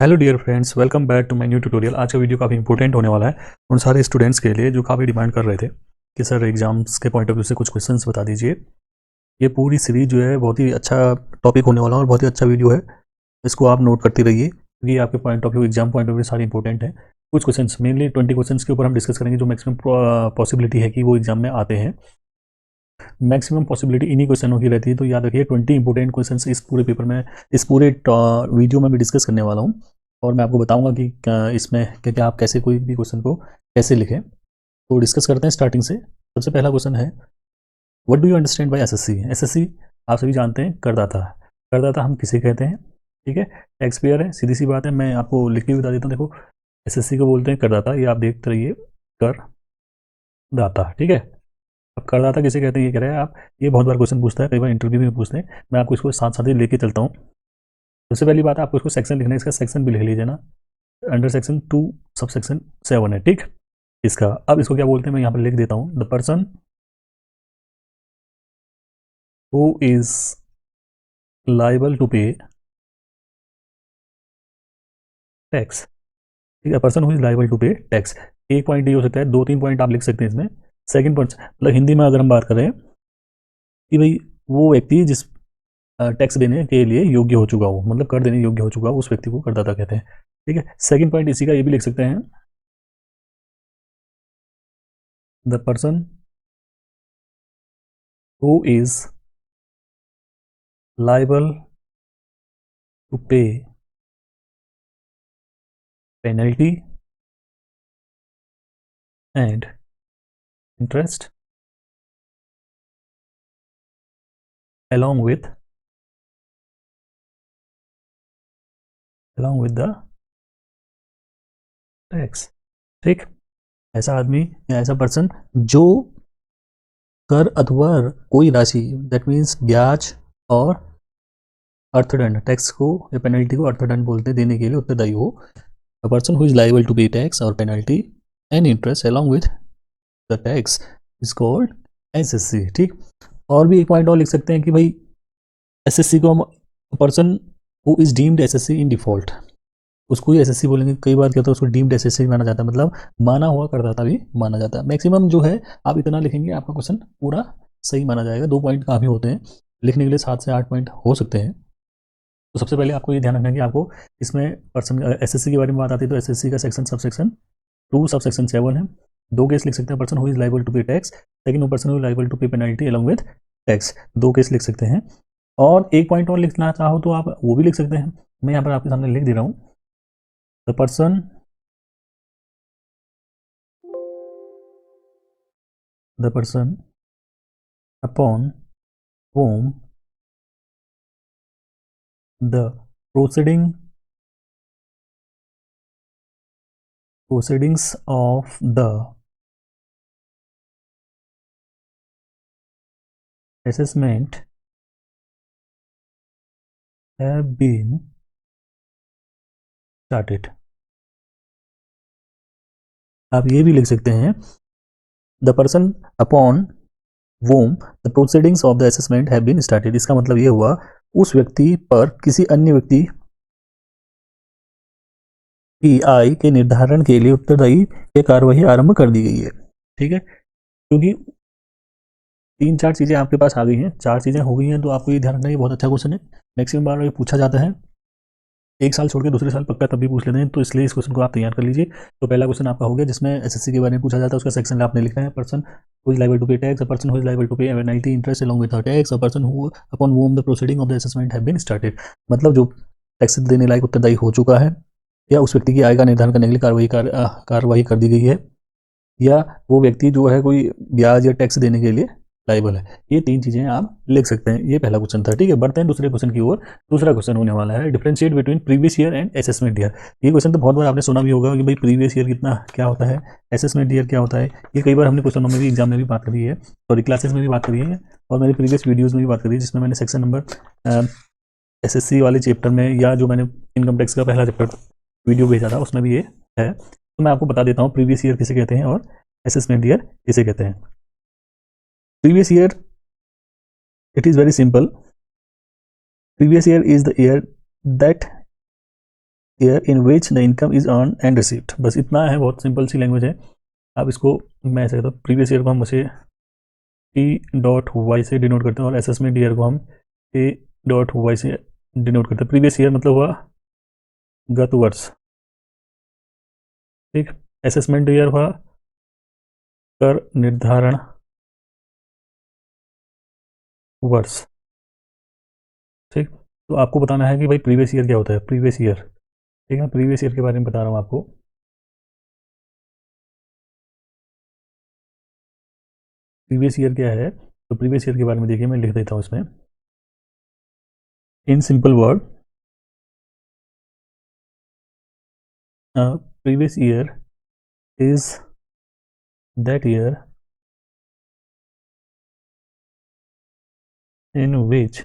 Hello dear friends, welcome back to my new tutorial. आज का video काफ़ी important होने वाला है उन सारे स्टूडेंट्स के लिए जो काफ़ी डिमांड कर रहे थे कि सर एग्जाम्स के पॉइंट ऑफ व्यू से कुछ क्वेश्चंस बता दीजिए। ये पूरी सीरीज जो है बहुत ही अच्छा टॉपिक होने वाला है और बहुत ही अच्छा वीडियो है। इसको आप नोट करते रहिए क्योंकि आपके point of view, exam point of view सारे इंपॉर्टेंट है। कुछ क्वेश्चन मेनली 20 क्वेश्चन के ऊपर हम डिस्कस करेंगे जो मैक्सिमम पॉसिबिलिटी है कि वो एग्जाम में आते हैं। मैक्सिमम पॉसिबिलिटी इन्हीं क्वेश्चनों की रहती है, तो याद रखिए 20 इंपॉर्टेंट क्वेश्चन इस पूरे पेपर में, इस पूरे वीडियो में भी डिस्कस करने वाला हूँ। और मैं आपको बताऊंगा कि इसमें क्या क्या आप कैसे कोई भी क्वेश्चन को कैसे लिखें। तो डिस्कस करते हैं स्टार्टिंग से। सबसे पहला क्वेश्चन है, what do you understand by SSC. SSC आप सभी जानते हैं, करदाता। करदाता हम किसे कहते हैं? ठीक है, टैक्स पेयर है, सीधी सी बात है। मैं आपको लिख के बता देता हूँ। देखो, एसएससी को बोलते हैं करदाता, ये आप देखते रहिए, करदाता। ठीक है, अब करदाता किसे कहते हैं ये कह रहे हैं आप। ये बहुत बार क्वेश्चन पूछता है, कई बार इंटरव्यू में पूछते हैं। मैं आपको इसको साथ साथ ही लेके चलता हूँ। सबसे पहली बात है, आपको इसको सेक्शन लिखना है, इसका सेक्शन भी लिख लीजिए ना। अंडर सेक्शन 2 सब सेक्शन 7 है। ठीक, इसका अब इसको क्या बोलते हैं मैं यहाँ पर लिख देता हूँ। The person who is liable to pay tax. ठीक है, person who is liable to pay tax. एक पॉइंट ये हो सकता है, दो तीन पॉइंट आप लिख सकते हैं इसमें। सेकंड पॉइंट मतलब हिंदी में अगर हम बात करें कि भाई वो व्यक्ति जिस टैक्स देने के लिए योग्य हो चुका हो, मतलब कर देने योग्य हो चुका हो, उस व्यक्ति को करदाता कहते हैं। ठीक है, सेकंड पॉइंट इसी का ये भी लिख सकते हैं, the person who is liable to pay penalty and interest along with the tax. ठीक, ऐसा आदमी या ऐसा पर्सन जो कर अथवा कोई राशि, दैट मीन्स ब्याज और अर्थदंड, टैक्स को या पेनल्टी को अर्थदंड बोलते हैं, देने के लिए उत्तरदायी हो। A person who is liable to pay tax और penalty and interest along with the tax is called assessee. ठीक, और भी एक पॉइंट और लिख सकते हैं कि भाई एसएससी को हम person who is deemed assessee in default, उसको ही एसएससी बोलेंगे। कई बार क्या होता है, उसको डीम्ड एसएससी माना जाता है, मतलब माना हुआ करदाता भी माना जाता है। मैक्सिमम जो है आप इतना लिखेंगे आपका क्वेश्चन पूरा सही माना जाएगा। 2 पॉइंट काफ़ी होते हैं लिखने के लिए, 7 से 8 पॉइंट हो सकते हैं। तो सबसे पहले आपको ये ध्यान रखना है कि आपको इसमें पर्सन एसएससी के बारे में बात आती है तो एसएससी का section sub section 2 sub section 7 है। 2 केस लिख सकते हैं, person who is liable to pay tax, second person who is liable to pay penalty along with tax. 2 case लिख सकते हैं। और एक पॉइंट और लिखना चाहो तो आप वो भी लिख सकते हैं, मैं यहाँ पर आपके सामने लिख दे रहा हूँ। The person the person upon whom the proceeding proceedings of the assessment have been started। आप ये भी लिख सकते हैं, the person upon whom the proceedings of the assessment have been started. इसका मतलब ये हुआ उस व्यक्ति पर किसी अन्य व्यक्ति की आय के निर्धारण के लिए उत्तरदायी ये कार्यवाही आरंभ कर दी गई है। ठीक है, क्योंकि 3-4 चीज़ें आपके पास आ गई हैं, 4 चीज़ें हो गई हैं, तो आपको ये ध्यान रखना, ये बहुत अच्छा क्वेश्चन है। मैक्सिमम बार ये पूछा जाता है, एक साल छोड़ के दूसरे साल पक्का तब भी पूछ लेते हैं, तो इसलिए इस क्वेश्चन को आप तैयार कर लीजिए। तो पहला क्वेश्चन आपका हो गया जिसमें एसएससी के बारे में पूछा जाता है, उसका सेक्शन आपने लिखना है। Person who is liable to pay tax, a person who is liable to pay penalty interest along with tax, a person who upon whom the proceeding of the assessment have been started. मतलब जो tax देने लायक उत्तरदायी हो चुका है, या उस व्यक्ति की आय का निर्धारण करने के लिए कार्रवाई कर दी गई है, या वो व्यक्ति जो है कोई ब्याज या टैक्स देने के लिए लाइबल है। ये 3 चीज़ें आप लिख सकते हैं। ये पहला क्वेश्चन था। ठीक है, बढ़ते हैं दूसरे क्वेश्चन की ओर। दूसरा क्वेश्चन होने वाला है, differentiate between previous year and assessment year. ये क्वेश्चन तो बहुत बार आपने सुना भी होगा कि भाई प्रीवियस ईयर कितना क्या होता है, असेसमेंट ईयर क्या होता है। ये कई बार हमने क्वेश्चनों में भी, एग्जाम में भी बात करी है, सॉरी क्लासेस में भी बात करी है, और मेरे प्रीवियस वीडियोज़ में भी बात करी है, जिसमें मैंने सेक्शन नंबर एसएससी वाले चैप्टर में, या जो मैंने इनकम टैक्स का पहला चैप्टर वीडियो भेजा था उसमें भी ये है। तो मैं आपको बता देता हूँ प्रीवियस ईयर किसे कहते हैं और असेसमेंट ईयर किसे कहते हैं। Previous year, it is very simple. Previous year is the year that year in which the income is earn and received. बस इतना है, बहुत सिंपल सी लैंग्वेज है। आप इसको मैं ऐसे कहता हूँ, प्रीवियस ईयर को हम उसे T.Y से डिनोट करते हैं और असेसमेंट ईयर को हम A.Y से डिनोट करते हैं। प्रीवियस ईयर मतलब हुआ गत वर्ष, ठीक। असेसमेंट ईयर हुआ कर निर्धारण वर्ष, ठीक। तो आपको बताना है कि भाई प्रीवियस ईयर क्या होता है, प्रीवियस ईयर, ठीक है। प्रीवियस ईयर के बारे में बता रहा हूँ आपको। प्रीवियस ईयर क्या है, तो प्रीवियस ईयर के बारे में देखिए, मैं लिख देता हूँ इसमें in simple word. Previous year is that year in which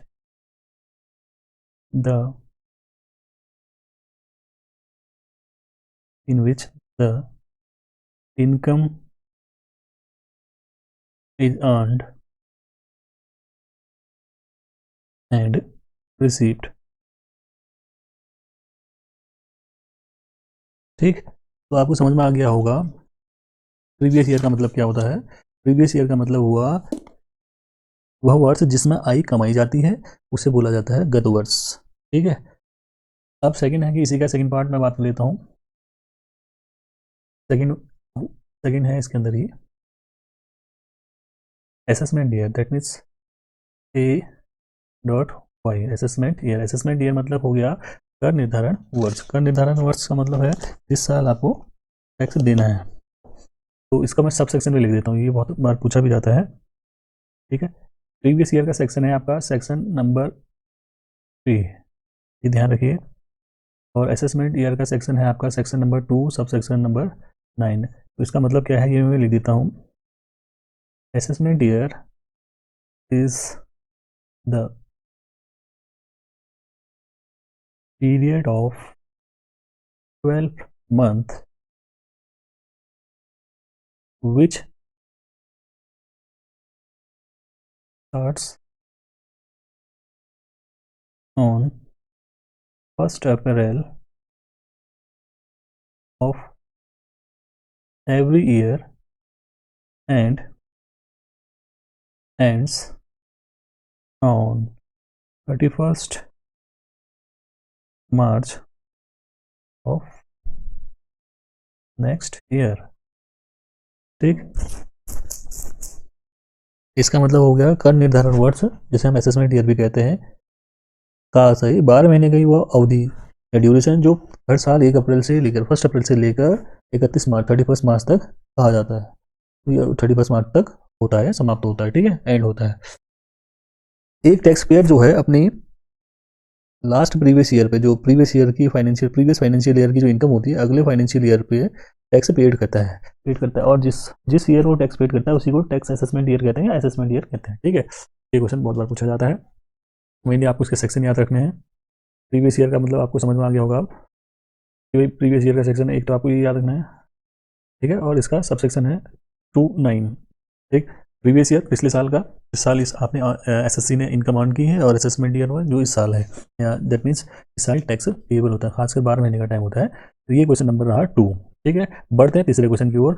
the income is earned and received, ठीक। तो आपको समझ में आ गया होगा प्रीवियस ईयर का मतलब क्या होता है। प्रीवियस ईयर का मतलब हुआ वह वर्ष जिसमें आय कमाई जाती है, उसे बोला जाता है गत वर्ष, ठीक है। अब सेकंड है कि इसी का सेकंड पार्ट मैं बात कर लेता हूँ। सेकंड सेकंड है इसके अंदर ही assessment year, that means A.Y assessment year. Assessment year मतलब हो गया कर निर्धारण वर्ष। कर निर्धारण वर्ष का मतलब है जिस साल आपको टैक्स देना है। तो इसका मैं सब सेक्शन में लिख देता हूँ, ये बहुत बार पूछा भी जाता है, ठीक है। प्रीवियस ईयर का सेक्शन है आपका सेक्शन नंबर 3, ये ध्यान रखिए। और असेसमेंट ईयर का सेक्शन है आपका section number 2 sub section number 9। तो इसका मतलब क्या है, ये मैं लिख देता हूँ। Assessment year is the period of 12 month which starts on 1st April of every year and ends on 31st March of next year, ठीक। इसका मतलब हो गया कर निर्धारण वर्ष, जिसे हम असेसमेंट ईयर भी कहते हैं, का सही 12 महीने की वो अवधि या ड्यूरेशन जो हर साल 1 अप्रैल से लेकर 1 अप्रैल से लेकर 31 मार्च तक कहा जाता है। तो ये 31 मार्च तक होता है, समाप्त होता है, ठीक है, एंड होता है। एक टैक्स पेयर जो है अपनी लास्ट प्रीवियस ईयर पे, जो प्रीवियस ईयर की प्रीवियस फाइनेंशियल ईयर की जो इनकम होती है, अगले फाइनेंशियल ईयर पे टैक्स पेड करता है और जिस जिस ईयर वो टैक्स पेड करता है उसी को टैक्स असेसमेंट ईयर कहते हैं या असेसमेंट ईयर कहते हैं, ठीक है। ये क्वेश्चन बहुत बार पूछा जाता है, मेनली आपको इसके सेक्शन याद रखने हैं। प्रीवियस ईयर का मतलब आपको समझ में आ गया होगा कि भाई प्रीवियस ईयर का सेक्शन एक तो आपको ये याद रखना है, ठीक है। और इसका सब सेक्शन है 2-9, ठीक। प्रीवियस ईयर पिछले साल का, इस साल इस आपने एसएससी ने इनकम अर्न की है, और असेसमेंट ईयर हुआ जो इस साल है, या दैट मीन्स इस साल टैक्स पेएबल होता है, खासकर 12 महीने का टाइम होता है। तो ये क्वेश्चन नंबर रहा 2, ठीक है। बढ़ते हैं तीसरे क्वेश्चन की ओर।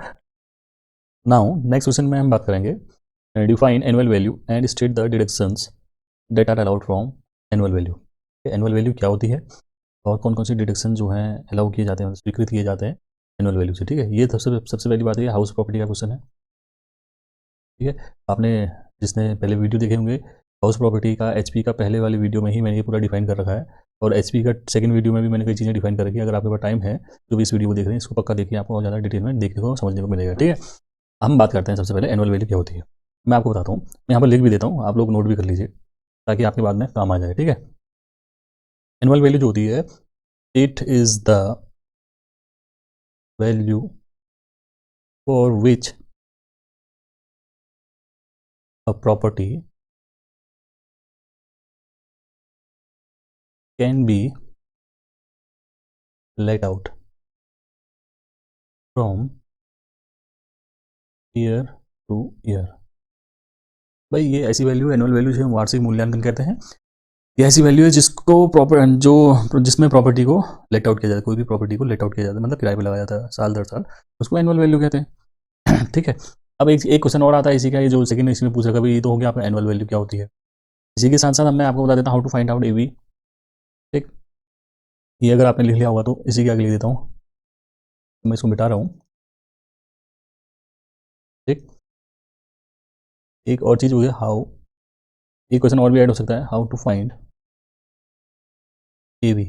नाउ नेक्स्ट क्वेश्चन में हम बात करेंगे define annual value and state the deductions that are allowed from annual value. Annual value क्या होती है और कौन कौन सी डिडक्शन जो हैं अलाउ किए जाते हैं, स्वीकृत किए जाते हैं एनुअल वैल्यू से, ठीक है। ये सबसे पहली बात है, हाउस प्रॉपर्टी का क्वेश्चन है, ठीक है। आपने जिसने पहले वीडियो देखे होंगे हाउस प्रॉपर्टी का, एचपी का पहले वाली वीडियो में ही मैंने ये पूरा डिफाइन कर रखा है, और एचपी का सेकंड वीडियो में भी मैंने कई चीज़ें डिफाइन कर रखी है। अगर आपके पास टाइम है जो भी इस वीडियो को देख रहे हैं, इसको पक्का देखिए, आपको और ज़्यादा डिटेल में देखने को समझने को मिलेगा, ठीक है। हम बात करते हैं सबसे पहले एनुअल वैल्यू क्या होती है। मैं आपको बताता हूँ, मैं यहाँ पर लिख भी देता हूँ, आप लोग नोट भी कर लीजिए ताकि आपके बाद में काम आ जाए, ठीक है। एनुअल वैल्यू जो होती है, it is the value for which a property can be let out from year two year. भाई ये ऐसी वैल्यू एनुअल वैल्यू से हम वार्षिक मूल्यांकन कहते हैं, ये ऐसी वैल्यू है जिसको प्रॉपर जिसमें प्रॉपर्टी को लेट आउट किया जाता है, कोई भी प्रॉपर्टी को लेट आउट किया जाता है, मतलब किराए पे लगाया जाता है साल दर साल, उसको एनुअल वैल्यू कहते हैं। ठीक है। अब एक एक क्वेश्चन और आता है इसी का, ये जो सेकंड इसमें पूछा कभी, ये तो हो गया आपका एनुअल वैल्यू क्या होती है। इसी के साथ साथ अब मैं आपको बता देता हूँ हाउ टू फाइंड आउट एवी। ठीक, ये अगर आपने लिख लिया होगा तो इसी के आगे लिख देता हूँ, मैं इसको मिटा रहा हूँ। ठीक, एक और चीज़ हो गया हाउ, एक क्वेश्चन और भी ऐड हो सकता है, how to find A V,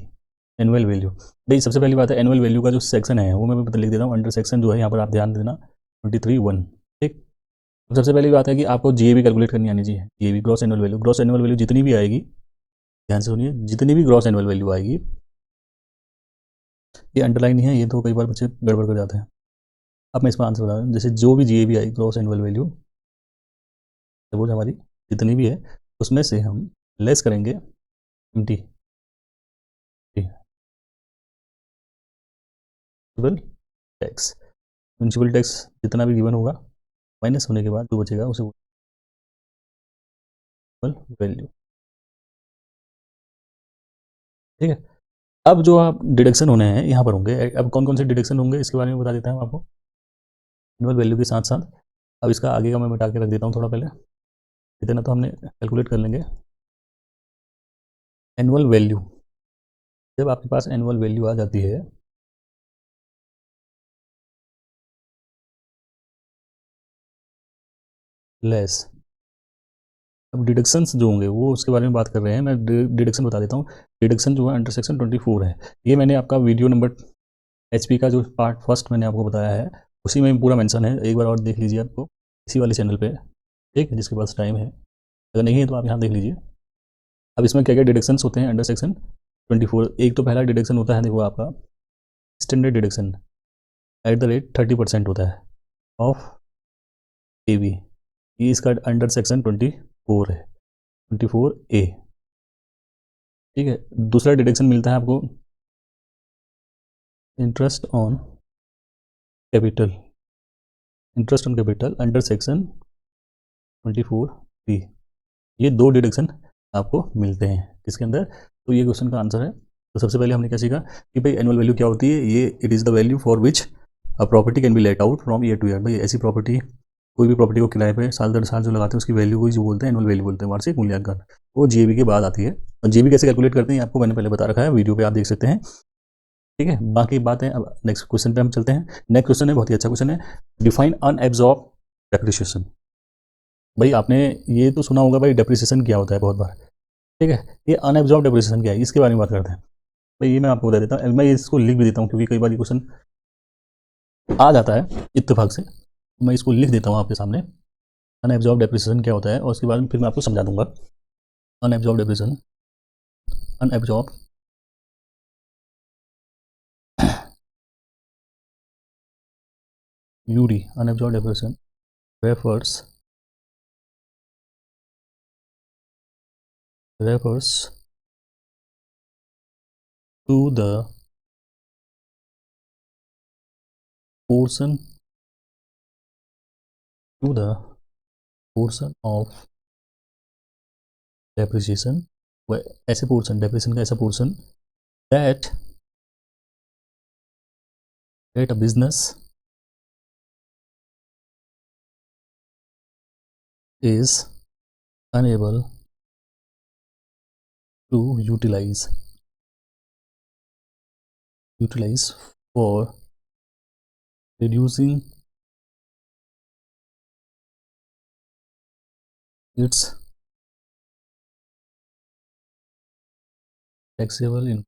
annual value. भाई सबसे पहली बात है, एनुअल वैल्यू का जो सेक्शन है वो मैं लिख देता हूँ, अंडर सेक्शन जो है यहाँ पर आप ध्यान देना 23(1). ठीक, तो सबसे पहली बात है कि आपको जीएवी कैलकुलेट करनी आनी चाहिए। GAV gross annual value, gross annual value जितनी भी आएगी, ध्यान से सुनिए, जितनी भी ग्रॉस एनुअल वैल्यू आएगी, ये अंडरलाइन ही है, ये तो कई बार बच्चे गड़बड़ कर जाते हैं। अब मैं इसका आंसर बता रहा हूँ, जैसे जो भी जीएवी आई ग्रॉस एनुअल वैल्यू, वो हमारी जितनी भी है उसमें से हम लेस करेंगे MT municipal tax. Municipal tax जितना भी गिवन होगा माइनस होने के बाद जो बचेगा उसे वैल्यू। ठीक है। अब जो आप डिडक्शन होने हैं यहाँ पर होंगे, अब कौन कौन से डिडक्शन होंगे इसके बारे में बता देता हूँ आपको। एनुअल वैल्यू के साथ साथ अब इसका आगे का मैं मिटा के रख देता हूँ थोड़ा पहले, इतना तो हमने कैलकुलेट कर लेंगे। एनुअल वैल्यू, जब आपके पास एनुअल वैल्यू आ जाती है लेस, अब डिडक्शंस जो होंगे वो उसके बारे में बात कर रहे हैं, मैं डिडक्शन बता देता हूँ। डिडक्शन जो है अंडर सेक्शन 24 है, ये मैंने आपका वीडियो नंबर एचपी का जो पार्ट फर्स्ट मैंने आपको बताया है उसी में पूरा मेंशन है, एक बार और देख लीजिए आपको इसी वाले चैनल पे। ठीक है, जिसके पास टाइम है, अगर नहीं है तो आप यहाँ देख लीजिए। अब इसमें क्या क्या डिडक्शंस होते हैं अंडर सेक्शन 24। एक तो पहला डिडक्शन होता है, देखो आपका standard deduction at the rate 30% होता है ऑफ ए वी, ये इसका अंडर सेक्शन 24 है, 24A। ठीक है, दूसरा डिडक्शन मिलता है आपको interest on capital, interest on capital under section 24B। ये दो डिडक्शन आपको मिलते हैं किसके अंदर, तो ये क्वेश्चन का आंसर है। तो सबसे पहले हमने क्या सीखा कि भाई एनुअल वैल्यू क्या होती है, ये it is the value for which a property can be let out from year two year. भाई ऐसी प्रॉपर्टी, कोई भी प्रॉपर्टी को किराए पे साल दर साल जो लगाते हैं उसकी वैल्यू को जो बोलते हैं एनुअल वैल्यू बोलते हैं, वार्षिक मूल्यांकन। वो जीएबी के बाद आती है, और जीएबी कैसे कैलकुलेट करते हैं आपको मैंने पहले बता रखा है, वीडियो पे आप देख सकते हैं। ठीक है, बाकी बात है, अब नेक्स्ट क्वेश्चन पे हम चलते हैं। नेक्स्ट क्वेश्चन है बहुत ही अच्छा क्वेश्चन है, डिफाइन अनएब्जॉर्ब डेप्रिसिएशन। भाई आपने ये तो सुना होगा भाई डेप्रिसिएशन क्या होता है बहुत बार। ठीक है, ये अनएब्जॉर्ब डेप्रिसिएशन क्या है इसके बारे में बात करते हैं। भाई ये मैं आपको बता देता हूँ, मैं इसको लिख भी देता हूँ क्योंकि कई बार ये क्वेश्चन आ जाता है इत्तेफाक से, मैं इसको लिख देता हूँ आपके सामने। अनएब्जॉर्ब डेप्रिसिएशन क्या होता है और उसके बाद फिर मैं आपको समझा दूंगा। Unabsorbed depreciation, unabsorbed UD, unabsorbed depreciation refers to the portion of depreciation, ऐसे पोर्शन, डेप्रिसिएशन का ऐसा portion that a business is unable to utilize for reducing its taxable income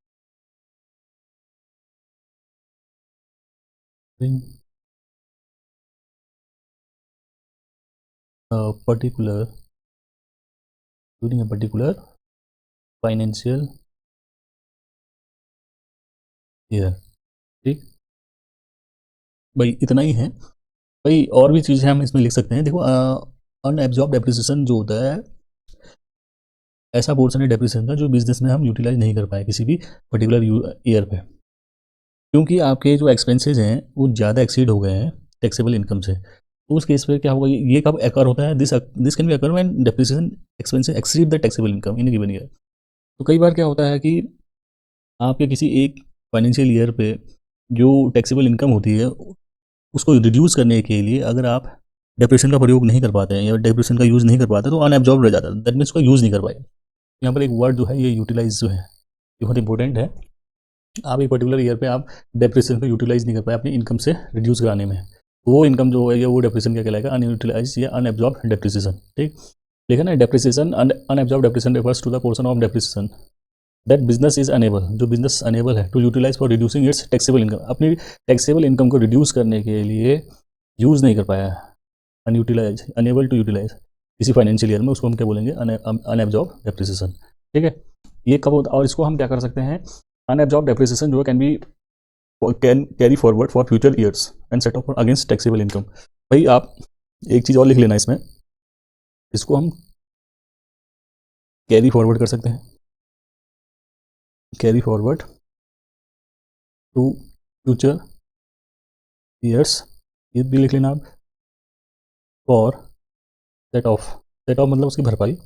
during a particular financial year। ठीक, भाई इतना ही है। भाई और भी चीज़ें हम इसमें लिख सकते हैं, देखो अनएब्जॉर्ब डेप्रिसिएशन जो होता है ऐसा पोर्शन है डेप्रिसिएशन का जो बिजनेस में हम यूटिलाइज नहीं कर पाए किसी भी पर्टिकुलर ईयर पे, क्योंकि आपके जो एक्सपेंसेस हैं वो ज़्यादा एक्सीड हो गए हैं टैक्सेबल इनकम से। तो उस केस पे क्या होगा, ये कब अकर होता है, this can be occur when depreciation expenses exceed the taxable income in given year. तो कई बार क्या होता है कि आपके किसी एक फाइनेंशियल ईयर पे जो टैक्सेबल इनकम होती है उसको रिड्यूस करने के लिए अगर आप डेप्रेशन का प्रयोग नहीं कर पाते हैं या डेप्रेशन का यूज़ नहीं कर पाते तो अनएब्जॉर्ब रह जाता है, दैट मीन्स उसका यूज़ नहीं कर पाए। यहाँ पर एक वर्ड जो है ये यूटिलाइज जो है ये बहुत इंपॉर्टेंट है। आप एक पर्टिकुलर ईयर पे आप डेप्रेशन को यूटिलाइज नहीं कर पाए अपनी इनकम से रिड्यूस कराने में, तो वो इनकम जो है वो डेप्रेशन क्या कहलाएगा, अनयूटिलाइज या अनएब्जॉर्ब डेप्रिसिएशन। ठीक, लिखा ना depreciation, unabsorbed depreciation refers to the portion of depreciation that business is unable, जो बिजनेस अनेबल है to utilise for reducing its taxable income, अपनी टैक्सेबल इनकम को रिड्यूस करने के लिए यूज़ नहीं कर पाया है, अनयूटिलाइज, अनेबल टू यूटिलाइज किसी फाइनेंशियल ईयर में, उसको हम क्या बोलेंगे, अनएब्जॉर्ब डेप्रिसिएशन। ठीक है, ये कब होता है और इसको हम क्या कर सकते हैं, अनएब्जॉर्ब डेप्रिसिएशन जो can carry forward for future years and set of against taxable income. भाई आप एक चीज़ और लिख लेना इसमें, इसको हम कैरी फॉरवर्ड कर सकते हैं, carry forward to future years, ये भी लिख लेना आप, फॉर सेट ऑफ मतलब उसकी भरपाई,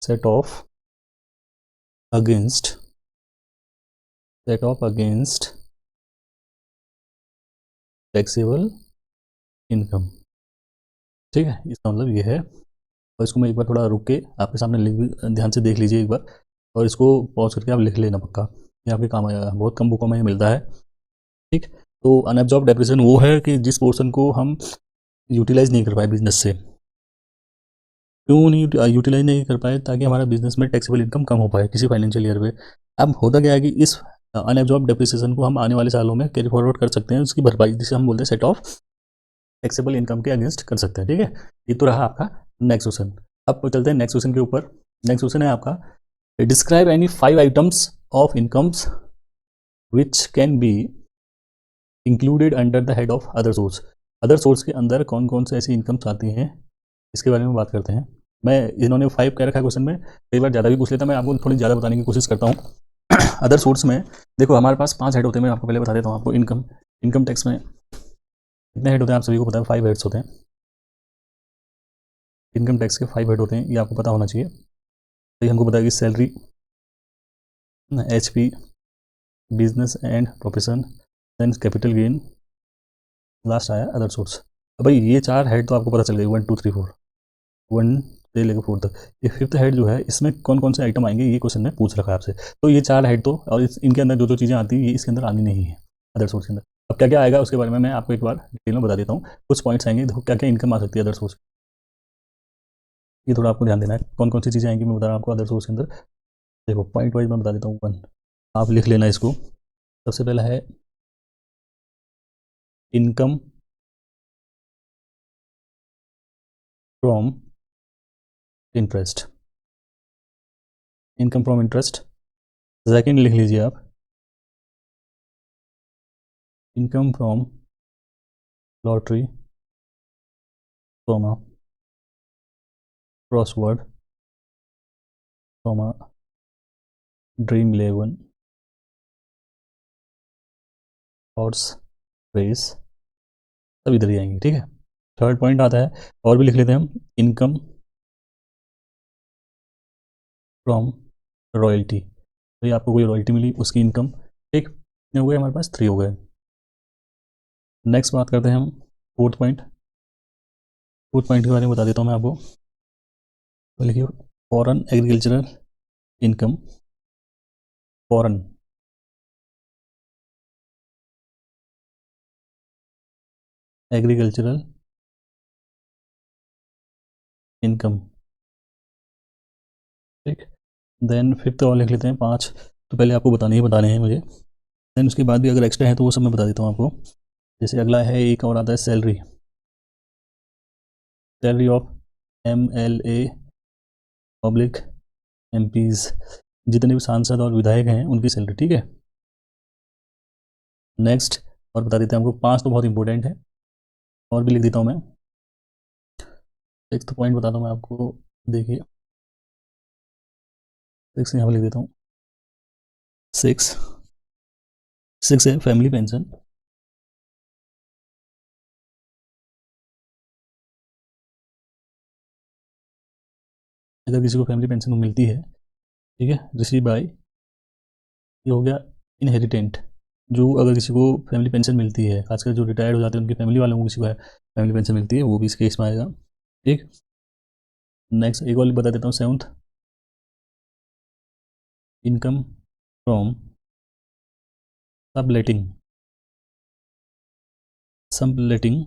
set of against, set of against taxable income. ठीक है, इसका मतलब ये है, और इसको मैं एक बार थोड़ा रुक के आपके सामने लिख, ध्यान से देख लीजिए एक बार, और इसको पॉज करके आप लिख लेना पक्का, ये आपके काम आएगा, बहुत कम बुकों में ये मिलता है। ठीक, तो अनएब्जॉर्ब डेप्रिसिएशन वो है कि जिस पोर्शन को हम यूटिलाइज नहीं कर पाए बिजनेस से, क्यों नहीं यूटिलाइज नहीं कर पाए, ताकि हमारा बिजनेस में टैक्सेबल इनकम कम हो पाए किसी फाइनेंशियल ईयर में। अब होता क्या है कि इस अनएब्जॉर्ब डेप्रिसिएशन को हम आने वाले सालों में कैरी फॉरवर्ड कर सकते हैं, उसकी भरपाई जिसे हम बोलते हैं सेट ऑफ टैक्सेबल इनकम के अगेंस्ट कर सकते हैं। ठीक है, ये तो रहा आपका नेक्स्ट क्वेश्चन। अब चलते हैं नेक्स्ट क्वेश्चन के ऊपर। नेक्स्ट क्वेश्चन है आपका, describe any 5 items of incomes which can be included under the head of other source. Other source के अंदर कौन कौन से ऐसी इनकम्स आती हैं, इसके बारे में बात करते हैं। मैं इन्होंने 5 कह रखा है क्वेश्चन में, कई बार ज़्यादा भी पूछ लेता, मैं आपको थोड़ी ज़्यादा बताने की कोशिश करता हूँ। अदर सोर्स में देखो हमारे पास 5 हेड होते हैं, मैं आपको पहले बता देता हूँ। आपको इनकम टैक्स में कितने हेड होते हैं आप सभी को पता है, 5 हेड्स होते हैं। इनकम टैक्स के 5 हेड होते हैं, ये आपको पता होना चाहिए। तो ये हमको पता है कि salary, HP, business and profession, then capital gain, last आया अदर सोर्स। अब भाई ये 4 हेड तो आपको पता चल गई, 1 2 3 4, 1 से लेकर 4 तक। ये 5th हेड जो है इसमें कौन कौन से आइटम आएंगे, ये क्वेश्चन ने पूछ रखा है आपसे। तो ये 4 हेड तो, और इनके अंदर जो जो चीज़ें आती है ये इसके अंदर आनी नहीं है अदर सोर्स के अंदर। अब क्या क्या आएगा उसके बारे में मैं आपको एक बार डिटेल में बता देता हूँ। कुछ पॉइंट्स आएंगे, देखो क्या क्या इनकम आ सकती है अदर सोर्स, ये थोड़ा आपको ध्यान देना है, कौन कौन सी चीज़ें आएंगी मैं बता रहा हूँ आपको अदर सोर्स के अंदर। देखो पॉइंट वाइज मैं बता देता हूँ। 1, आप लिख लेना इसको। सबसे पहला है income from interest, income from interest. Second लिख लीजिए आप, income from lottery, comma crossword, comma dream 11, horse race, सब इधर ही आएंगे। ठीक है, थर्ड पॉइंट आता है, और भी लिख लेते हैं हम, इनकम फ्रॉम रॉयल्टी, तो आपको कोई रॉयल्टी मिली उसकी इनकम। ठीक, कितने हो गए हमारे पास, 3 हो गए। नेक्स्ट बात करते हैं हम फोर्थ पॉइंट। फोर्थ पॉइंट के बारे में बता देता हूँ मैं आपको, तो लिखिए foreign agricultural income, foreign agricultural income. ठीक, देन फिफ्थ और लिख लेते हैं 5, तो पहले आपको बताने हैं मुझे, देन उसके बाद भी अगर एक्स्ट्रा है तो वो सब मैं बता देता हूँ आपको। जैसे अगला है एक और आता है salary, salary of MLA, public MPs, जितने भी सांसद और विधायक हैं उनकी सैलरी। ठीक है, नेक्स्ट और बता देते हैं आपको, 5 तो बहुत इंपॉर्टेंट है, और भी लिख देता हूँ मैं। सिक्स पॉइंट बताता हूँ मैं आपको, देखिए 6 यहाँ पर लिख देता हूँ। 6 6 है फैमिली पेंशन, अगर किसी को फैमिली पेंशन मिलती है ठीक है। रिसीव बाय, ये हो गया इनहेरिटेंट, जो अगर किसी को फैमिली पेंशन मिलती है, खासकर जो रिटायर्ड हो जाते हैं उनकी फैमिली वालों को किसी को फैमिली पेंशन मिलती है, वो भी इस केस में आएगा। ठीक। नेक्स्ट एक और बता देता हूँ, seventh, income from subletting, subletting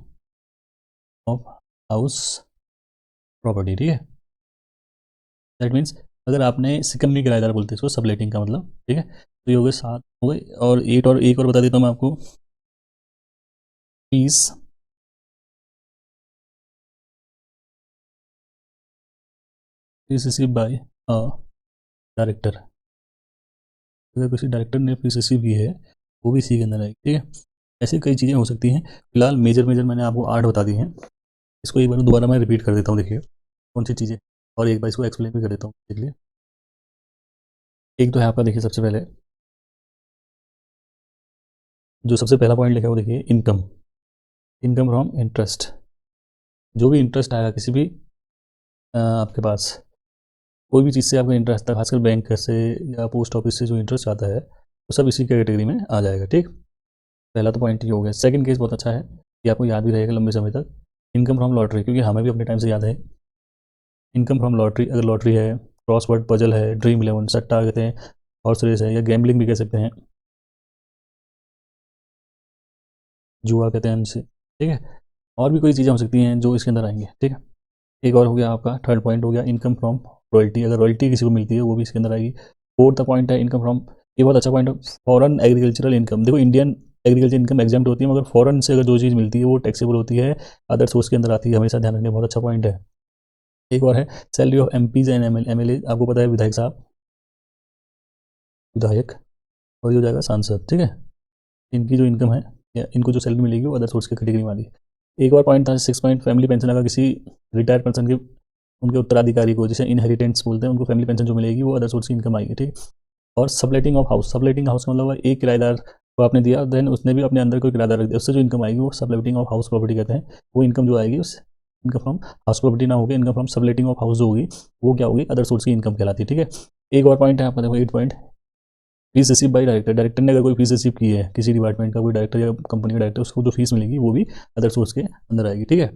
of house property. ठीक है। दैट मीन्स अगर आपने सिकम नहीं किराएदार बोलते हैं इसको, सबलेटिंग का मतलब। ठीक है। तो ये हो गए 7 हो गए, और 8 और एक और बता देता हूँ मैं आपको, fees fees receive by director, अगर किसी डायरेक्टर ने फीस रिसीव की है वो भी इसी के अंदर आएगी। ठीक है। ऐसी कई चीज़ें हो सकती हैं। फिलहाल मेजर मेजर मैंने आपको 8 बता दी हैं। इसको एक बार दोबारा मैं रिपीट कर देता हूँ, देखिए कौन सी चीज़ें, और एक बार इसको एक्सप्लेन भी कर देता हूँ देख लिए। एक तो है आपका, देखिए सबसे पहले जो सबसे पहला पॉइंट लिखा है वो देखिए, इनकम, इनकम फ्रॉम इंटरेस्ट। जो भी इंटरेस्ट आएगा किसी भी आपके पास कोई भी चीज़ से आपका इंटरेस्ट आता है, खासकर बैंक से या पोस्ट ऑफिस से जो इंटरेस्ट आता है वो सब इसी कैटेगरी में आ जाएगा। ठीक। पहला तो पॉइंट ये हो गया। सेकंड केस बहुत अच्छा है, ये आपको याद भी रहेगा लंबे समय तक, इनकम फ्रॉम लॉटरी, क्योंकि हमें भी अपने टाइम से याद है इनकम फ्रॉम लॉटरी। अगर लॉटरी है, क्रॉसवर्ड पजल है, ड्रीम इलेवन, सट्टा कहते हैं, हॉर्स रेस है, या गैम्बलिंग भी कह सकते हैं, जुआ कहते हैं इनसे। ठीक है। और भी कोई चीज़ें हो सकती हैं जो इसके अंदर आएंगे। ठीक है। एक और हो गया आपका, थर्ड पॉइंट हो गया इनकम फ्रॉम रॉयल्टी, अगर रॉयल्टी किसी को मिलती है वो भी इसके अंदर आएगी। फोर्थ पॉइंट है इनकम फ्रॉम, ये बहुत अच्छा पॉइंट है, फॉरेन एग्रीकल्चरल इनकम। देखो इंडियन एग्रीकल्चर इनकम एग्जाम्प्ट होती है, मगर फॉरेन से अगर जो चीज़ मिलती है वो टैक्सेबल होती है, अदर सोर्स के अंदर आती है, हमेशा ध्यान रखने, बहुत अच्छा पॉइंट है। एक और है salary of MPs and MLA, आपको पता है विधायक साहब, विधायक, और ये हो जाएगा सांसद। ठीक है। इनकी जो इनकम है या इनको जो सैलरी मिलेगी वो अदर सोर्स की कैटेगरी में आती है। एक और पॉइंट था 6 पॉइंट, फैमिली पेंशन, अगर किसी रिटायर्ड पर्सन के उनके उत्तराधिकारी को, जिसे इनहेरिटेंस बोलते हैं, उनको फैमिली पेंशन जो मिलेगी वो अदर सोर्स की इनकम आएगी। ठीक। और subletting of house, subletting house का मतलब एक किराएदार को आपने दिया, देन उसने भी अपने अंदर कोई किराएदार रख दिया, उससे जो इनकम आएगी वो सबलेटिंग ऑफ हाउस प्रॉपर्टी कहते हैं। वो इनकम जो आएगी उस इनकम फ्रॉम हाउस प्रॉपर्टी ना होगी, income from subletting of house जो होगी वो क्या होगी, अदर सोर्स की इनकम कहलाती है। ठीक है। एक और पॉइंट है आपका, देखो 8 point, fees receive by director, director ने अगर कोई फीस रिसीव की है, किसी डिपार्टमेंट का कोई डायरेक्टर या कंपनी का डायरेक्टर, उसको जो फीस मिलेगी वो भी अदर सोर्स के अंदर आएगी। ठीक है।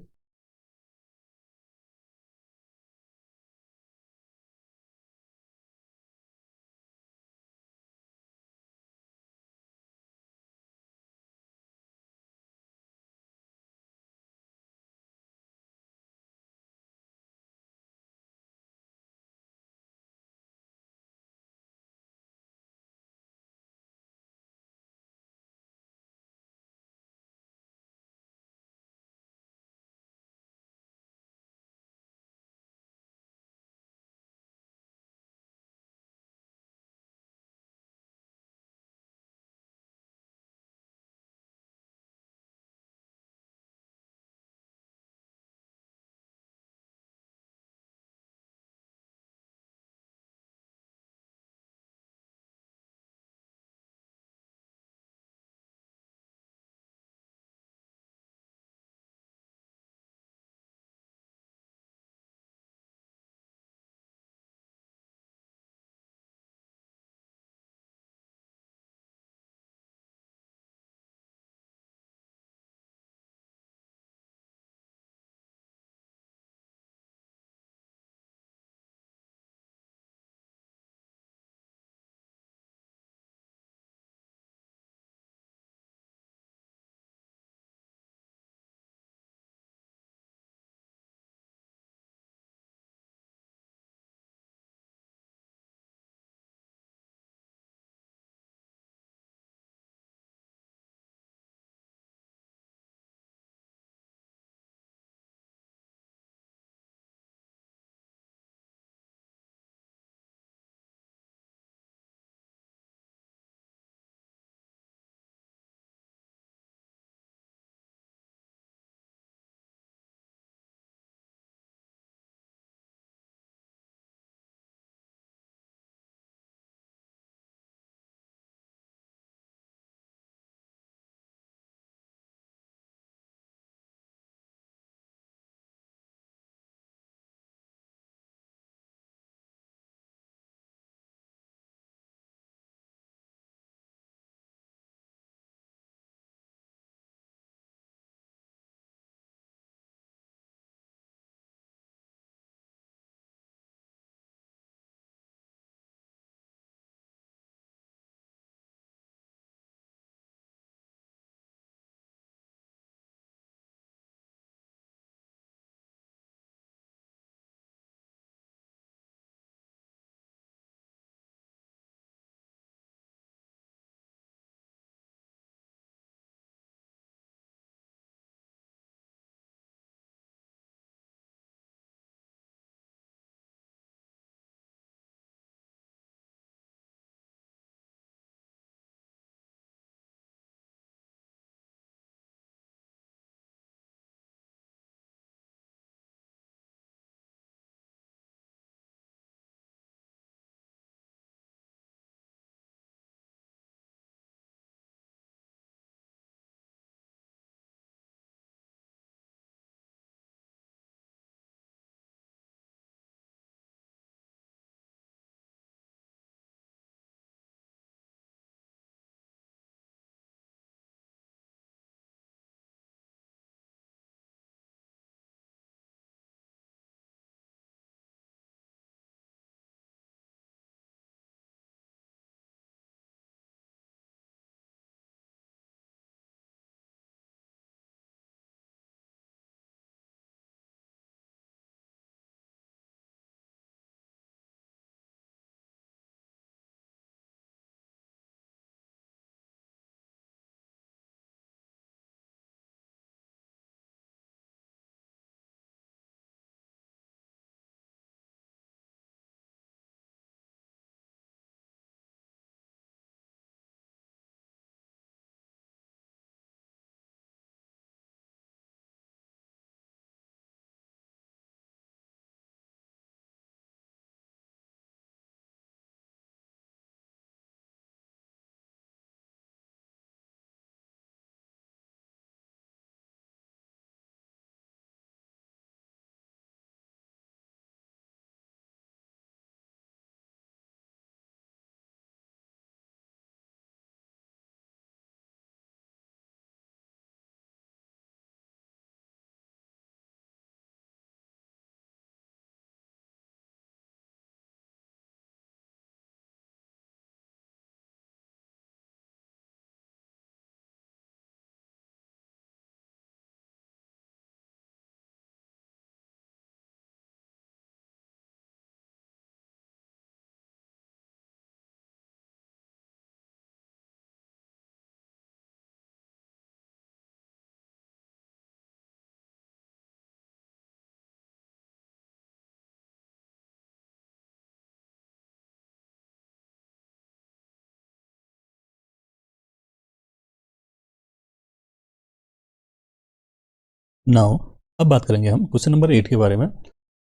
नाउ अब बात करेंगे हम क्वेश्चन नंबर 8 के बारे में।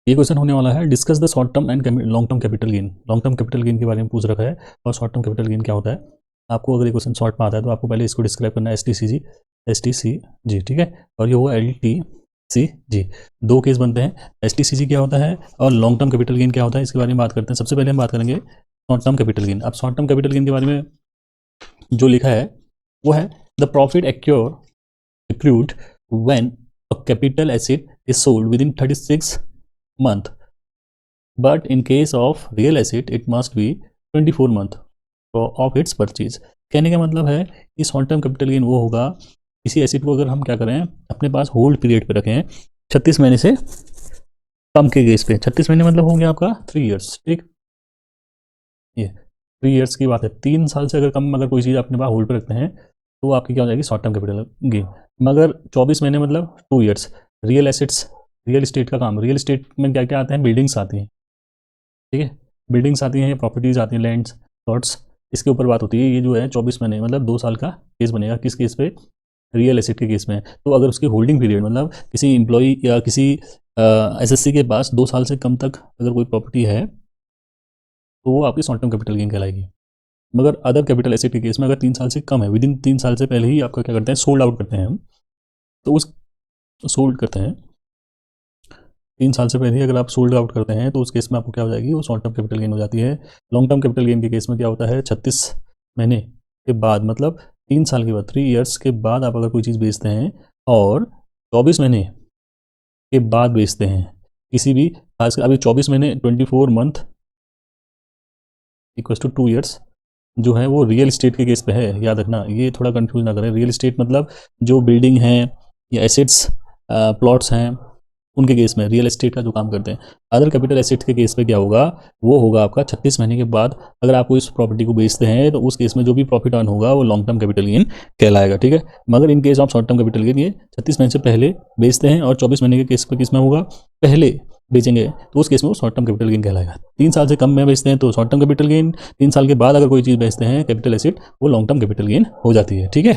ये क्वेश्चन होने वाला है, discuss the short term and long term capital gain. Long term capital gain के बारे में पूछ रखा है और शॉर्ट टर्म कैपिटल गेन क्या होता है। आपको अगर ये क्वेश्चन शॉर्ट में आता है तो आपको पहले इसको डिस्क्राइब करना है, STCG, ठीक है, और ये हुआ LTCG। दो केस बनते हैं, STCG क्या होता है और लॉन्ग टर्म कैपिटल गेन क्या होता है, इसके बारे में बात करते हैं। सबसे पहले हम बात करेंगे शॉर्ट टर्म कैपिटल गेन। अब शॉर्ट टर्म कैपिटल गेन के बारे में जो लिखा है वो है, the profit accrued when a capital asset is sold within 36 month, but in case of real asset it must be 24 month of its purchase। कहने का मतलब है कि शॉर्ट टर्म कैपिटल गेन वो होगा, किसी एसेट को अगर हम क्या करें अपने पास होल्ड पीरियड पे रखें 36 महीने से कम के केस पे। 36 महीने मतलब हो गया आपका 3 इयर्स, ठीक, ये 3 इयर्स की बात है। 3 साल से अगर कम अगर कोई चीज़ अपने पास होल्ड पे रखते हैं तो आपकी क्या हो जाएगी, शॉर्ट टर्म कैपिटल गेन। मगर 24 महीने मतलब 2 years. Real assets, real estate का काम, रियल इस्टेट में क्या क्या आते हैं, बिल्डिंग्स आती हैं, ठीक है, बिल्डिंग्स आती हैं, प्रॉपर्टीज़ आती हैं, लैंड्स, प्लॉट्स, इसके ऊपर बात होती है। ये जो है 24 महीने मतलब 2 साल का केस बनेगा, किस केस पे, रियल एसेट के केस में। तो अगर उसकी होल्डिंग पीरियड मतलब किसी एम्प्लॉई या किसी SSC के पास 2 साल से कम तक अगर कोई प्रॉपर्टी है तो वो आपकी शॉर्ट टर्म कैपिटल गेन कहलाएगी। मगर अदर कैपिटल एसेट के केस में अगर 3 साल से कम है, विदिन 3 साल से पहले ही आपका क्या करते हैं, सोल्ड आउट करते हैं हम, तो उस सोल्ड करते हैं 3 साल से पहले ही अगर आप सोल्ड आउट करते हैं तो उस केस में आपको क्या हो जाएगी, वो शॉर्ट टर्म कैपिटल गेन हो जाती है। लॉन्ग टर्म कैपिटल गेन के केस में क्या होता है, 36 महीने के बाद मतलब 3 साल के बाद, 3 इयर्स के बाद आप अगर कोई चीज़ बेचते हैं और 24 महीने के बाद बेचते हैं किसी भी, खासकर अभी 24 महीने 24 मंथ इक्वल्स टू 2 इयर्स जो है वो रियल इस्टेट के केस पे है। याद रखना, ये थोड़ा कंफ्यूज ना करें। रियल इस्टेट मतलब जो बिल्डिंग है या एसेट्स, प्लॉट्स हैं, उनके केस में रियल एस्टेट का जो काम करते हैं। अदर कैपिटल एसेट्स के केस पे क्या होगा, वो होगा आपका 36 महीने के बाद अगर आप इस प्रॉपर्टी को बेचते हैं तो उस केस में जो भी प्रॉफिट अर्न होगा वो लॉन्ग टर्म कैपिटल गेन कहलाएगा, ठीक है। मगर in case of short term capital gain ये 36 महीने से पहले बेचते हैं और 24 महीने के केस पे किस में होगा, पहले बेचेंगे तो उस केस में वो शॉर्ट टर्म कैपिटल गेन कहलाएगा। 3 साल से कम में बेचते हैं तो शॉर्ट टर्म कैपिटल गेन, 3 साल के बाद अगर कोई चीज़ बेचते हैं कैपिटल एसेट, वो लॉन्ग टर्म कैपिटल गेन हो जाती है, ठीक है।